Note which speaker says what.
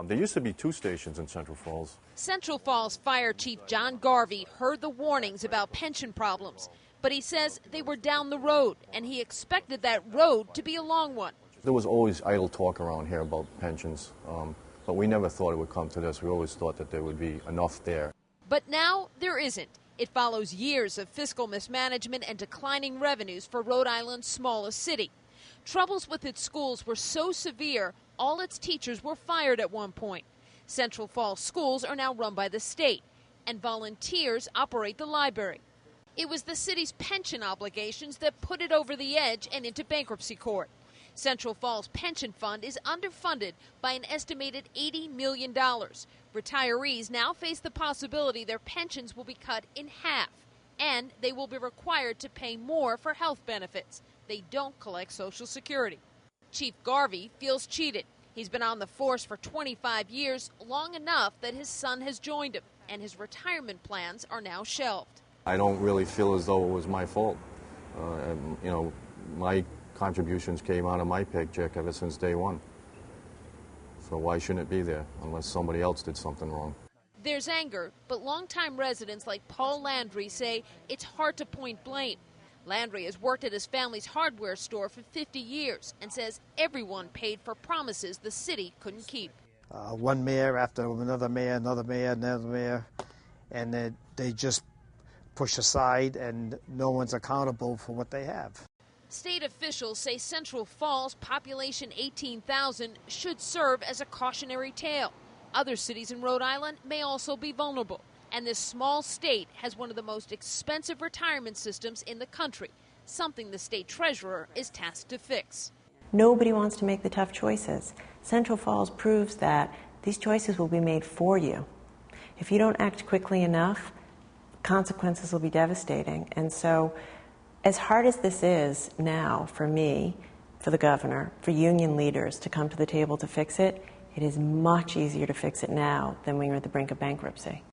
Speaker 1: There used to be 2 stations in Central Falls.
Speaker 2: Central Falls Fire Chief John Garvey heard the warnings about pension problems, but he says they were down the road, and he expected that road to be a long one.
Speaker 1: There was always idle talk around here about pensions, but we never thought it would come to this. We always thought that there would be enough there.
Speaker 2: But now there isn't. It follows years of fiscal mismanagement and declining revenues for Rhode Island's smallest city. Troubles with its schools were so severe, all its teachers were fired at one point. Central Falls schools are now run by the state, and volunteers operate the library. It was the city's pension obligations that put it over the edge and into bankruptcy court. Central Falls Pension Fund is underfunded by an estimated $80 million. Retirees now face the possibility their pensions will be cut in half, and they will be required to pay more for health benefits. They don't collect Social Security. Chief Garvey feels cheated. He's been on the force for 25 years, long enough that his son has joined him, and his retirement plans are now shelved.
Speaker 1: I don't really feel as though it was my fault. My contributions came out of my paycheck ever since day one. So why shouldn't it be there unless somebody else did something wrong?
Speaker 2: There's anger, but longtime residents like Paul Landry say it's hard to point blame. Landry has worked at his family's hardware store for 50 years and says everyone paid for promises the city couldn't keep.
Speaker 3: One mayor after another mayor, another mayor, and they just push aside, and no one's accountable for what they have.
Speaker 2: State officials say Central Falls, population 18,000, should serve as a cautionary tale. Other cities in Rhode Island may also be vulnerable. And this small state has one of the most expensive retirement systems in the country, something the state treasurer is tasked to fix.
Speaker 4: Nobody wants to make the tough choices. Central Falls proves that these choices will be made for you. If you don't act quickly enough, consequences will be devastating. And so, as hard as this is now for me, for the governor, for union leaders to come to the table to fix it, it is much easier to fix it now than when you're at the brink of bankruptcy.